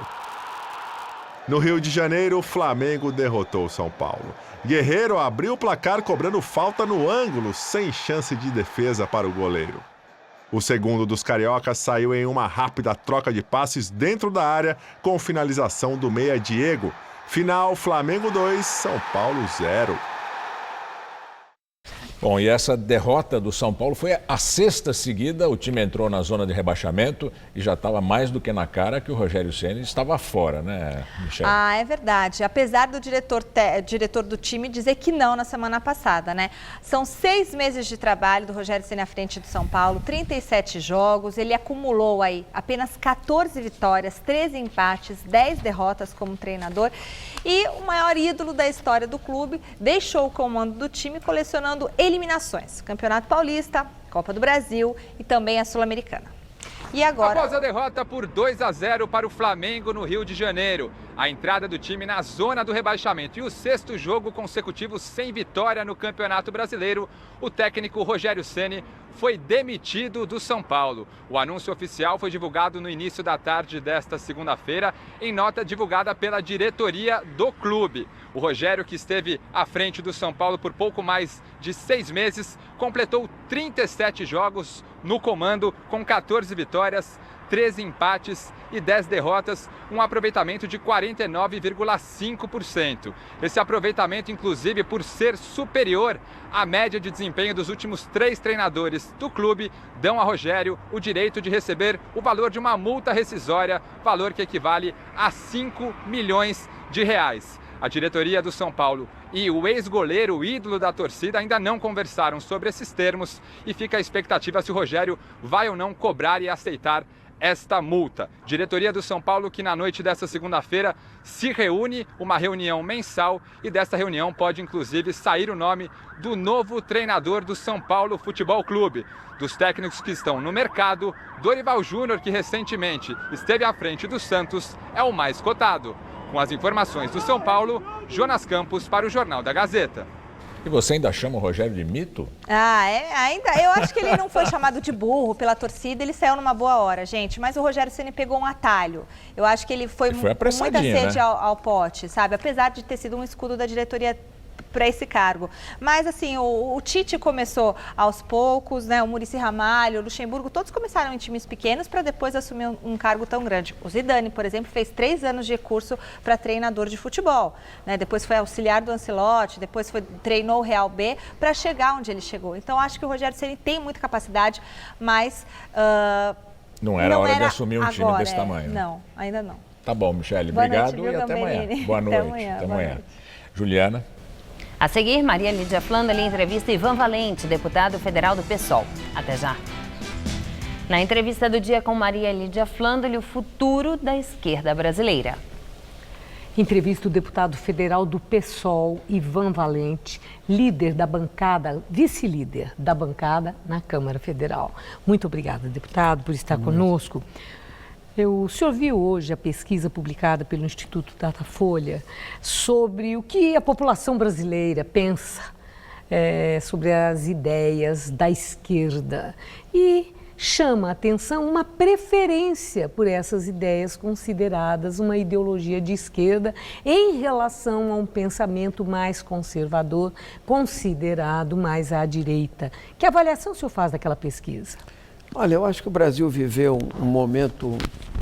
No Rio de Janeiro, o Flamengo derrotou o São Paulo. Guerreiro abriu o placar cobrando falta no ângulo, sem chance de defesa para o goleiro. O segundo dos cariocas saiu em uma rápida troca de passes dentro da área, com finalização do meia Diego. Final, Flamengo 2, São Paulo 0. Bom, e essa derrota do São Paulo foi a sexta seguida. O time entrou na zona de rebaixamento e já estava mais do que na cara que o Rogério Ceni estava fora, né, Michele? Ah, é verdade. Apesar do diretor do time dizer que não na semana passada, né? São 6 meses de trabalho do Rogério Ceni à frente do São Paulo, 37 jogos. Ele acumulou aí apenas 14 vitórias, 13 empates, 10 derrotas como treinador. E o maior ídolo da história do clube deixou o comando do time colecionando eliminações. Campeonato Paulista, Copa do Brasil e também a Sul-Americana. E agora... Após a derrota por 2-0 para o Flamengo no Rio de Janeiro, a entrada do time na zona do rebaixamento e o 6º jogo consecutivo sem vitória no Campeonato Brasileiro, o técnico Rogério Ceni foi demitido do São Paulo. O anúncio oficial foi divulgado no início da tarde desta segunda-feira, em nota divulgada pela diretoria do clube. O Rogério, que esteve à frente do São Paulo por pouco mais de 6 meses, completou 37 jogos no comando, com 14 vitórias, 13 empates e 10 derrotas, um aproveitamento de 49,5%. Esse aproveitamento, inclusive, por ser superior à média de desempenho dos últimos 3 treinadores do clube, dão a Rogério o direito de receber o valor de uma multa rescisória, valor que equivale a 5 milhões de reais. A diretoria do São Paulo e o ex-goleiro, ídolo da torcida, ainda não conversaram sobre esses termos e fica a expectativa se o Rogério vai ou não cobrar e aceitar esta multa. Diretoria do São Paulo que na noite desta segunda-feira se reúne, uma reunião mensal, e desta reunião pode inclusive sair o nome do novo treinador do São Paulo Futebol Clube. Dos técnicos que estão no mercado, Dorival Júnior, que recentemente esteve à frente do Santos, é o mais cotado. Com as informações do São Paulo, Jonas Campos para o Jornal da Gazeta. E você ainda chama o Rogério de mito? Ainda. Eu acho que ele não foi chamado de burro pela torcida, ele saiu numa boa hora, gente. Mas o Rogério Ceni pegou um atalho. Eu acho que ele foi com muita sede, né, ao pote, sabe? Apesar de ter sido um escudo da diretoria para esse cargo. Mas, assim, o Tite começou aos poucos, né? O Muricy Ramalho, o Luxemburgo, todos começaram em times pequenos para depois assumir um cargo tão grande. O Zidane, por exemplo, fez 3 anos de curso para treinador de futebol, né? Depois foi auxiliar do Ancelotti, depois treinou o Real B para chegar onde ele chegou. Então, acho que o Rogério Ceni tem muita capacidade, mas... não era hora de assumir um time desse tamanho. Não, ainda não. Tá bom, Michele. Boa obrigado noite, e até amanhã. Boa noite. Até amanhã. Juliana. A seguir, Maria Lídia Flandoli entrevista Ivan Valente, deputado federal do PSOL. Até já. Na entrevista do dia com Maria Lídia Flandoli, o futuro da esquerda brasileira. Entrevista o deputado federal do PSOL, Ivan Valente, líder da bancada, vice-líder da bancada na Câmara Federal. Muito obrigada, deputado, por estar conosco. O senhor viu hoje a pesquisa publicada pelo Instituto Datafolha sobre o que a população brasileira pensa sobre as ideias da esquerda e chama a atenção uma preferência por essas ideias consideradas uma ideologia de esquerda em relação a um pensamento mais conservador, considerado mais à direita. Que avaliação o senhor faz daquela pesquisa? Olha, eu acho que o Brasil viveu um momento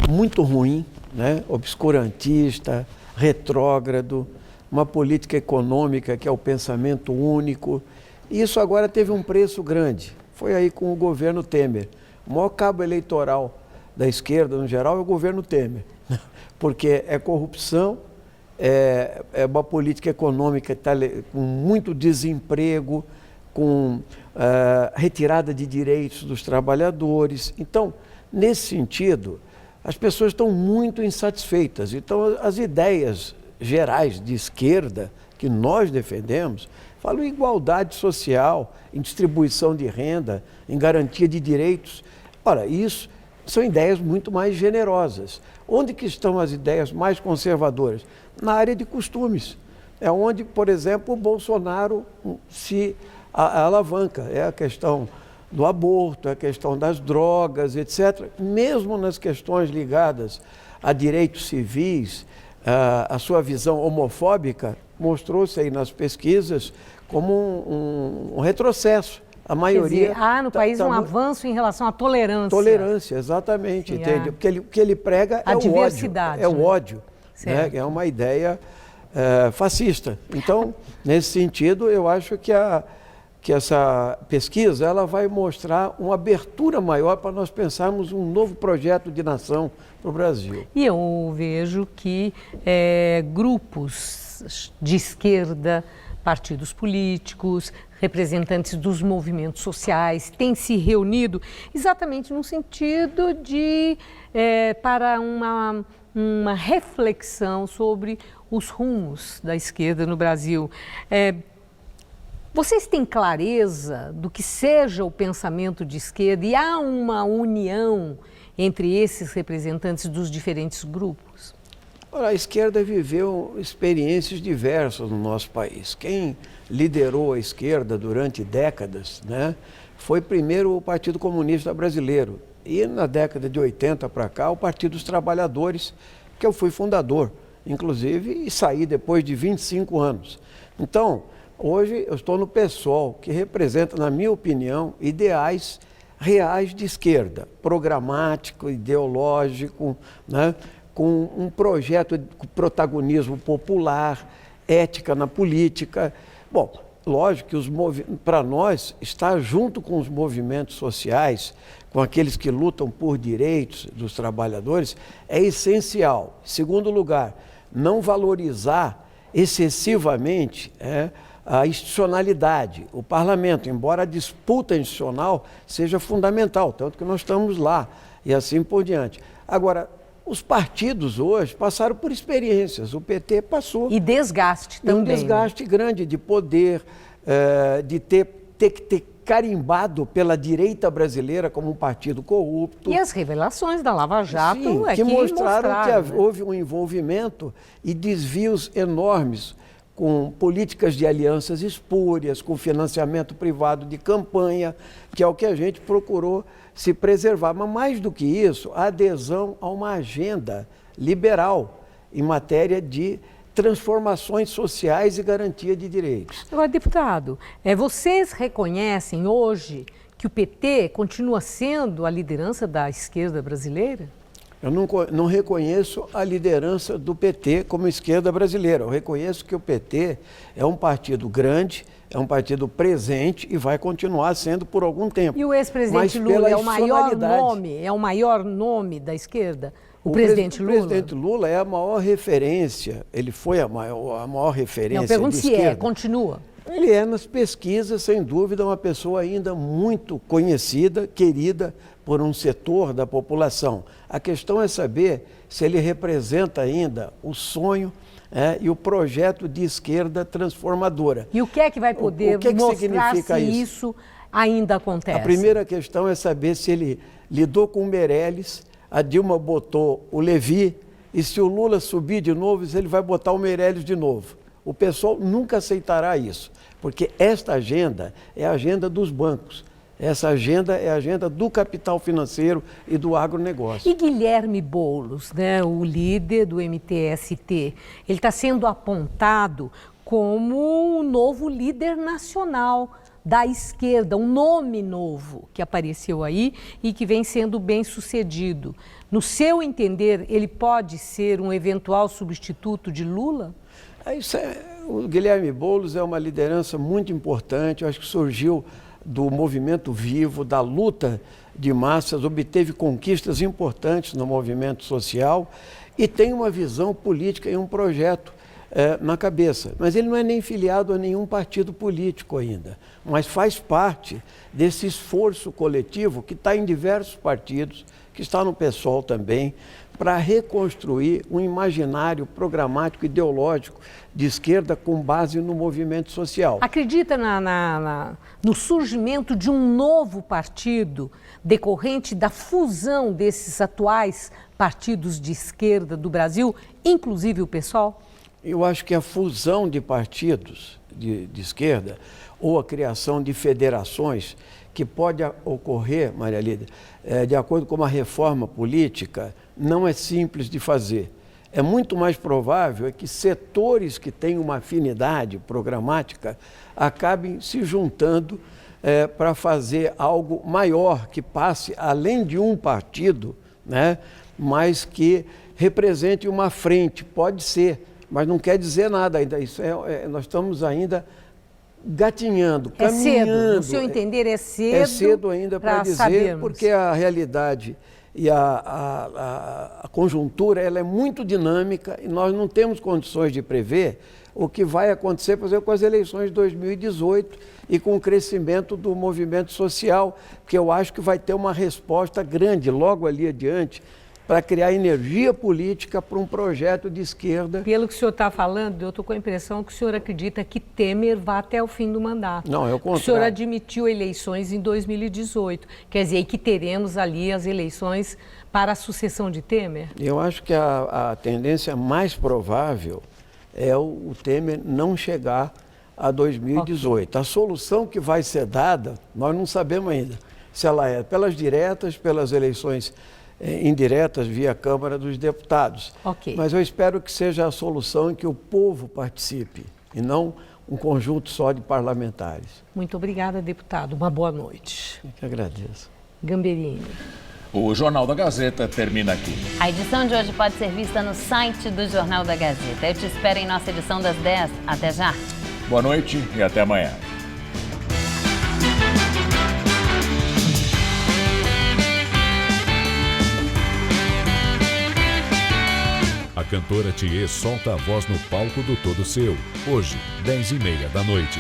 muito ruim, né? Obscurantista, retrógrado, uma política econômica que é o pensamento único. E isso agora teve um preço grande. Foi aí com o governo Temer. O maior cabo eleitoral da esquerda, no geral, é o governo Temer. Porque é corrupção, é uma política econômica que está com muito desemprego, com retirada de direitos dos trabalhadores. Então, nesse sentido, as pessoas estão muito insatisfeitas. Então, as ideias gerais de esquerda que nós defendemos falam em igualdade social, em distribuição de renda, em garantia de direitos. Ora, isso são ideias muito mais generosas. Onde que estão as ideias mais conservadoras? Na área de costumes. É onde, por exemplo, o Bolsonaro se alavanca. É a questão do aborto, é a questão das drogas, etc. Mesmo nas questões ligadas a direitos civis, a sua visão homofóbica mostrou-se aí nas pesquisas como um retrocesso. A maioria... Quer dizer, há no país um avanço em relação à tolerância. Tolerância, exatamente, entende? Porque o que ele prega é o ódio. É o ódio, né? É uma ideia fascista. Então, nesse sentido, eu acho que essa pesquisa ela vai mostrar uma abertura maior para nós pensarmos um novo projeto de nação para o Brasil. E eu vejo que grupos de esquerda, partidos políticos, representantes dos movimentos sociais têm se reunido exatamente no sentido de para uma reflexão sobre os rumos da esquerda no Brasil. Vocês têm clareza do que seja o pensamento de esquerda e há uma união entre esses representantes dos diferentes grupos? Ora, a esquerda viveu experiências diversas no nosso país. Quem liderou a esquerda durante décadas, né, foi primeiro o Partido Comunista Brasileiro e na década de 80 para cá o Partido dos Trabalhadores, que eu fui fundador, inclusive, e saí depois de 25 anos. Então, hoje eu estou no PSOL, que representa, na minha opinião, ideais reais de esquerda, programático, ideológico, né, com um projeto de protagonismo popular, ética na política. Bom, lógico que para nós, estar junto com os movimentos sociais, com aqueles que lutam por direitos dos trabalhadores, é essencial. Em segundo lugar, não valorizar excessivamente a institucionalidade. O parlamento, embora a disputa institucional seja fundamental, tanto que nós estamos lá e assim por diante. Agora, os partidos hoje passaram por experiências, o PT passou. E desgaste também. Um desgaste grande de poder, de ter que ter carimbado pela direita brasileira como um partido corrupto. E as revelações da Lava Jato que mostraram que houve um envolvimento e desvios enormes com políticas de alianças espúrias, com financiamento privado de campanha, que é o que a gente procurou se preservar. Mas mais do que isso, a adesão a uma agenda liberal em matéria de transformações sociais e garantia de direitos. Agora, deputado, vocês reconhecem hoje que o PT continua sendo a liderança da esquerda brasileira? Eu não reconheço a liderança do PT como esquerda brasileira. Eu reconheço que o PT é um partido grande, é um partido presente e vai continuar sendo por algum tempo. E o ex-presidente Lula é o maior nome da esquerda? O presidente Lula? O presidente Lula é a maior referência, ele foi a maior referência. Não, pergunto se continua. Ele é, nas pesquisas, sem dúvida, uma pessoa ainda muito conhecida, querida por um setor da população. A questão é saber se ele representa ainda o sonho e o projeto de esquerda transformadora. E o que é que vai poder mostrar significa se isso ainda acontece? A primeira questão é saber se ele lidou com o Meirelles, a Dilma botou o Levi, e se o Lula subir de novo, ele vai botar o Meirelles de novo. O pessoal nunca aceitará isso, porque esta agenda é a agenda dos bancos. Essa agenda é a agenda do capital financeiro e do agronegócio. E Guilherme Boulos, né, o líder do MTST, ele está sendo apontado como o novo líder nacional da esquerda, um nome novo que apareceu aí e que vem sendo bem sucedido. No seu entender, ele pode ser um eventual substituto de Lula? O Guilherme Boulos é uma liderança muito importante, eu acho que surgiu do movimento vivo, da luta de massas, obteve conquistas importantes no movimento social e tem uma visão política e um projeto na cabeça. Mas ele não é nem filiado a nenhum partido político ainda, mas faz parte desse esforço coletivo que está em diversos partidos, que está no PSOL também, para reconstruir um imaginário programático ideológico de esquerda com base no movimento social. Acredita no surgimento de um novo partido decorrente da fusão desses atuais partidos de esquerda do Brasil, inclusive o PSOL? Eu acho que a fusão de partidos de esquerda ou a criação de federações que pode ocorrer, Maria Lídia, de acordo com uma reforma política, não é simples de fazer. É muito mais provável que setores que têm uma afinidade programática acabem se juntando para fazer algo maior, que passe além de um partido, né, mas que represente uma frente. Pode ser, mas não quer dizer nada ainda. Nós estamos ainda gatinhando, caminhando. É cedo, no seu entender é cedo? É cedo ainda para dizer, sabermos. Porque a realidade e a conjuntura ela é muito dinâmica e nós não temos condições de prever o que vai acontecer, por exemplo, com as eleições de 2018 e com o crescimento do movimento social, porque eu acho que vai ter uma resposta grande logo ali adiante para criar energia política para um projeto de esquerda. Pelo que o senhor está falando, eu estou com a impressão que o senhor acredita que Temer vá até o fim do mandato. Não, é o contrário. O senhor admitiu eleições em 2018, quer dizer, que teremos ali as eleições para a sucessão de Temer? Eu acho que a tendência mais provável é o Temer não chegar a 2018. Okay. A solução que vai ser dada, nós não sabemos ainda se ela é pelas diretas, pelas eleições indiretas via Câmara dos Deputados. Okay. Mas eu espero que seja a solução em que o povo participe e não um conjunto só de parlamentares. Muito obrigada, deputado. Uma boa noite. Eu que agradeço. Gamberini. O Jornal da Gazeta termina aqui. A edição de hoje pode ser vista no site do Jornal da Gazeta. Eu te espero em nossa edição das 10. Até já. Boa noite e até amanhã. A cantora Thier solta a voz no palco do Todo Seu. Hoje, 10h30 da noite.